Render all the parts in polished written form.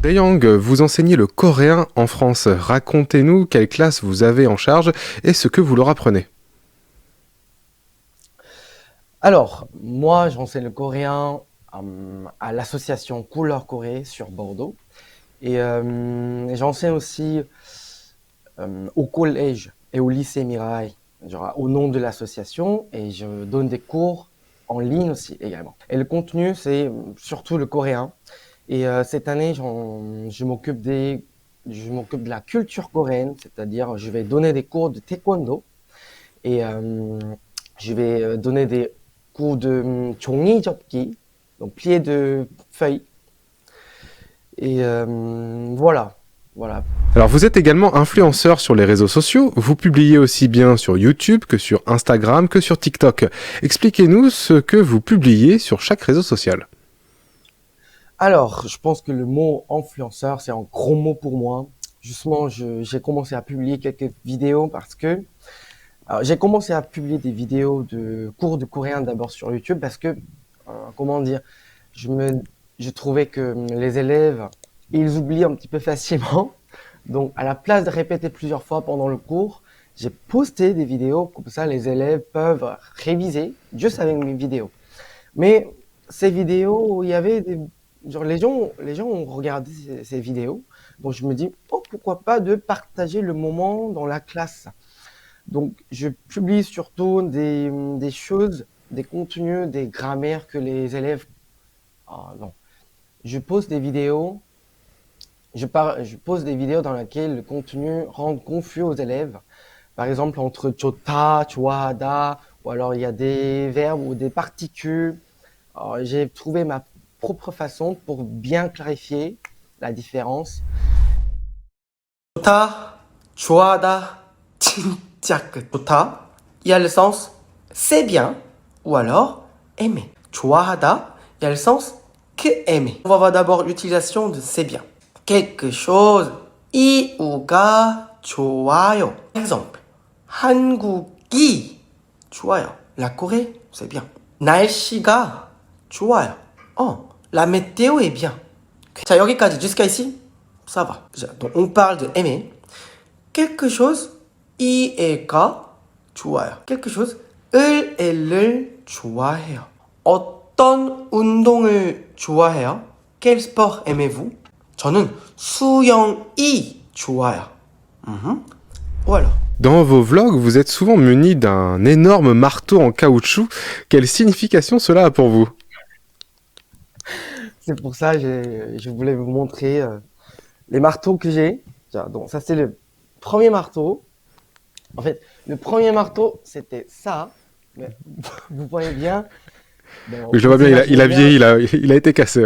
Taeyang, vous enseignez le coréen en France. Racontez-nous quelle classe vous avez en charge et ce que vous leur apprenez. Alors, moi, j'enseigne le coréen à l'association Couleur Corée sur Bordeaux. Et j'enseigne aussi au collège et au lycée Mirail, genre, au nom de l'association. Et je donne des cours en ligne aussi également. Et le contenu, c'est surtout le coréen. Et cette année, je m'occupe de la culture coréenne, c'est-à-dire je vais donner des cours de taekwondo et je vais donner des cours de 종이 접기, donc plier de feuilles. Voilà, voilà. Alors vous êtes également influenceur sur les réseaux sociaux. Vous publiez aussi bien sur YouTube que sur Instagram que sur TikTok. Expliquez-nous ce que vous publiez sur chaque réseau social. Alors, je pense que le mot influenceur, c'est un gros mot pour moi. Justement, j'ai commencé à publier quelques vidéos parce que alors, j'ai commencé à publier des vidéos de cours de coréen d'abord sur YouTube parce que, comment dire, je me, je trouvais que les élèves, ils oublient un petit peu facilement. Donc, à la place de répéter plusieurs fois pendant le cours, j'ai posté des vidéos comme ça, les élèves peuvent réviser juste avec mes vidéos. Mais ces vidéos, il y avait genre les gens ont regardé ces vidéos. Donc, je me dis, oh, pourquoi pas de partager le moment dans la classe. Donc, je publie surtout des choses, des contenus, des grammaires que les élèves. Ah non. Je pose des vidéos, je pose des vidéos dans lesquelles le contenu rend confus aux élèves. Par exemple, entre chota, 좋아하다, ou alors il y a des verbes ou des particules. Alors, j'ai trouvé ma propre façon pour bien clarifier la différence. 좋다, 좋아하다, 진짜 끝. 좋다, il y a le sens c'est bien ou alors aimer. 좋아하다, il y a le sens que aimer. On va voir d'abord l'utilisation de c'est bien. quelque chose, 이유가 좋아요. Exemple, 한국이 좋아요. La Corée, c'est bien. 날씨가 좋아요. La météo est bien. 자, 여기까지, jusqu'à ici, ça va. Donc, on parle de aimer. quelque chose, 이애가 좋아요. quelque chose, 애를 좋아해요. 어떤 운동을 좋아해요? Quel sport aimez-vous? 저는 수영이 좋아요. Voilà. Dans vos vlogs, vous êtes souvent muni d'un énorme marteau en caoutchouc. Quelle signification cela a pour vous? C'est pour ça que je voulais vous montrer les marteaux que j'ai. Tiens, donc, ça, c'est le premier marteau. En fait, le premier marteau, c'était ça. Mais vous voyez bien. Bon, Je le vois bien, il a vieilli, il a été cassé.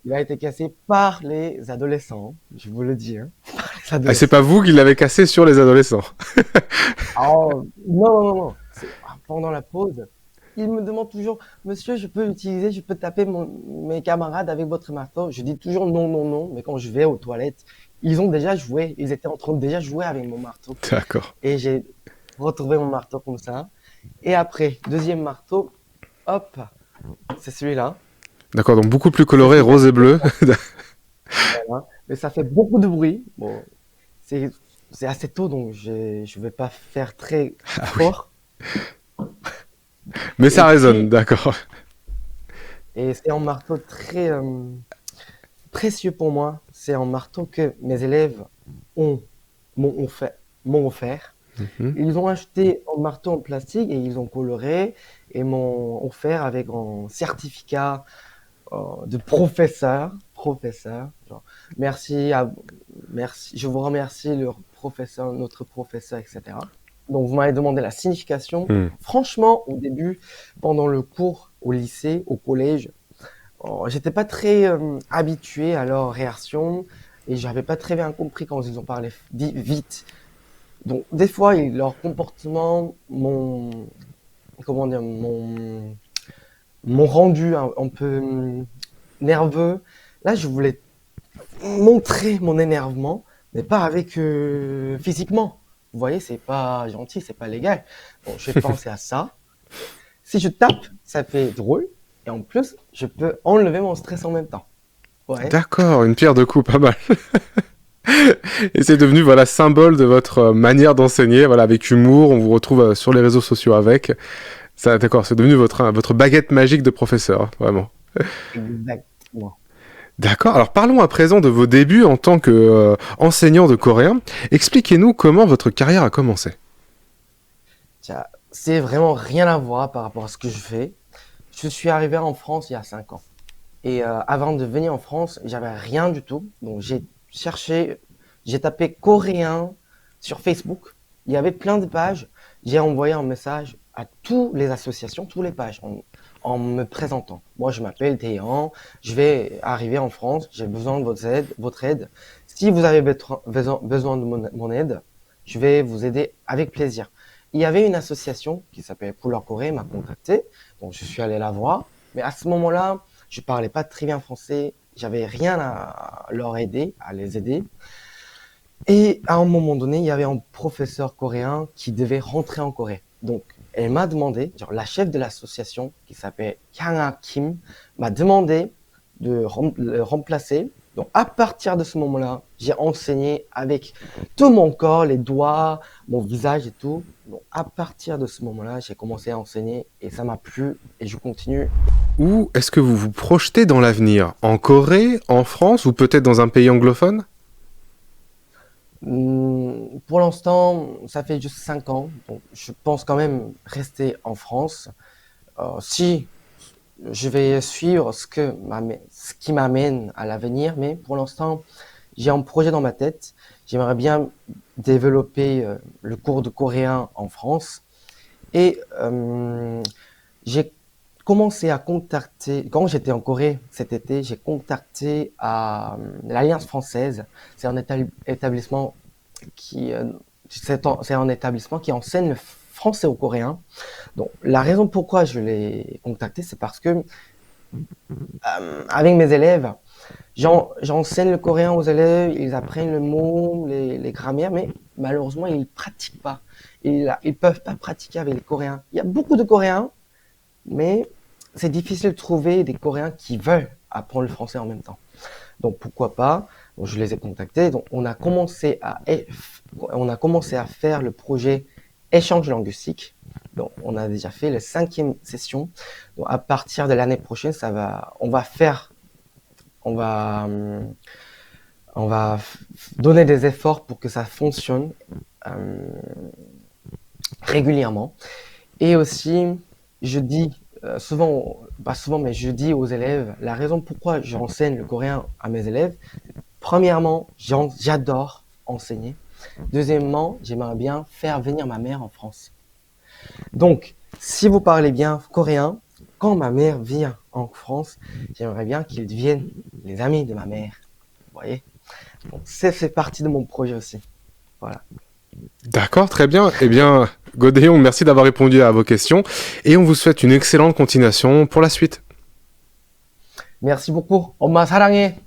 Il a été cassé par les adolescents, je vous le dis. Hein, par les Ah, adolescents. c'est pas vous qui l'avez cassé sur les adolescents. Oh, non, non, non. Pendant la pause, il me demande toujours, monsieur, je peux utiliser, je peux taper mes camarades avec votre marteau. Je dis toujours non, non, non. Mais quand je vais aux toilettes, ils ont déjà joué. Ils étaient en train de déjà jouer avec mon marteau. D'accord. Et j'ai retrouvé mon marteau comme ça. Et après, deuxième marteau, hop, c'est celui-là. D'accord, donc beaucoup plus coloré, rose et bleu. Voilà. Mais ça fait beaucoup de bruit. Bon, c'est assez tôt, donc je vais pas faire très fort. Mais ça Et résonne, puis, d'accord. et c'est un marteau très précieux pour moi. C'est un marteau que mes élèves ont, m'ont offert. Mhm. Ils ont acheté un marteau en plastique et ils ont coloré et m'ont offert avec un certificat de professeur. Genre, merci, je vous remercie, le professeur, notre professeur, etc. Donc, vous m'avez demandé la signification. Hmm. Franchement, au début, pendant le cours au lycée, au collège, j'étais pas très habitué à leur réaction et j'avais pas très bien compris quand ils ont parlé vite. Donc, des fois, leur comportement comment dire, m'ont rendu un peu nerveux. Là, je voulais montrer mon énervement, mais pas avec physiquement. Vous voyez, c'est pas gentil, c'est pas légal. Bon, j'ai pensé à ça. Si je tape, ça fait drôle. Et en plus, je peux enlever mon stress en même temps. Ouais. D'accord, une pierre deux coups, pas mal. Et c'est devenu voilà symbole de votre manière d'enseigner, voilà avec humour. On vous retrouve sur les réseaux sociaux avec. Ça, d'accord, c'est devenu votre baguette magique de professeur, hein, vraiment. Exactement. D'accord. Alors parlons à présent de vos débuts en tant que enseignant de coréen. Expliquez-nous comment votre carrière a commencé. Tiens, c'est vraiment rien à voir par rapport à ce que je fais. Je suis arrivé en France il y a 5 ans. Et avant de venir en France, j'avais rien du tout. Donc j'ai tapé coréen sur Facebook. Il y avait plein de pages. J'ai envoyé un message à toutes les associations, toutes les pages, en me présentant. Moi, je m'appelle Théan. Je vais arriver en France. J'ai besoin de votre aide. Si vous avez besoin de mon aide, je vais vous aider avec plaisir. Il y avait une association qui s'appelle Couleur Corée, m'a contacté. Donc, je suis allé la voir. Mais à ce moment-là, je parlais pas très bien français. J'avais rien à leur aider, à les aider. Et à un moment donné, il y avait un professeur coréen qui devait rentrer en Corée. Donc, elle m'a demandé, genre la chef de l'association qui s'appelle Kyanga Kim, m'a demandé de le remplacer. Donc, à partir de ce moment-là, j'ai enseigné avec tout mon corps, les doigts, mon visage et tout. Donc, à partir de ce moment-là, j'ai commencé à enseigner et ça m'a plu et je continue. Où est-ce que vous vous projetez dans l'avenir? En Corée, en France ou peut-être dans un pays anglophone? Pour l'instant, ça fait juste 5 ans, donc je pense quand même rester en France. Si je vais suivre ce qui m'amène à l'avenir, mais pour l'instant, j'ai un projet dans ma tête. J'aimerais bien développer le cours de coréen en France et j'ai commencé à contacter, quand j'étais en Corée cet été, j'ai contacté à l'Alliance française. C'est un établissement c'est un établissement qui enseigne le français aux Coréens. Donc, la raison pourquoi je l'ai contacté, c'est parce que avec mes élèves, j'enseigne le coréen aux élèves, ils apprennent le mot, les grammaires, mais malheureusement, ils pratiquent pas. Ils peuvent pas pratiquer avec les Coréens. Il y a beaucoup de Coréens, mais c'est difficile de trouver des Coréens qui veulent apprendre le français en même temps. Donc pourquoi pas? Donc, je les ai contactés. Donc on a commencé à faire le projet échange linguistique. Donc on a déjà fait la 5e session. Donc à partir de l'année prochaine, on va, donner des efforts pour que ça fonctionne régulièrement. Et aussi, je dis pas souvent, mais je dis aux élèves, la raison pourquoi j'enseigne le coréen à mes élèves, premièrement, j'adore enseigner. Deuxièmement, j'aimerais bien faire venir ma mère en France. Donc, si vous parlez bien coréen, quand ma mère vient en France, j'aimerais bien qu'ils deviennent les amis de ma mère. Vous voyez? Donc, c'est fait partie de mon projet aussi. Voilà. D'accord, très bien. Eh bien, Godéon, merci d'avoir répondu à vos questions et on vous souhaite une excellente continuation pour la suite. Merci beaucoup. 엄마 사랑해.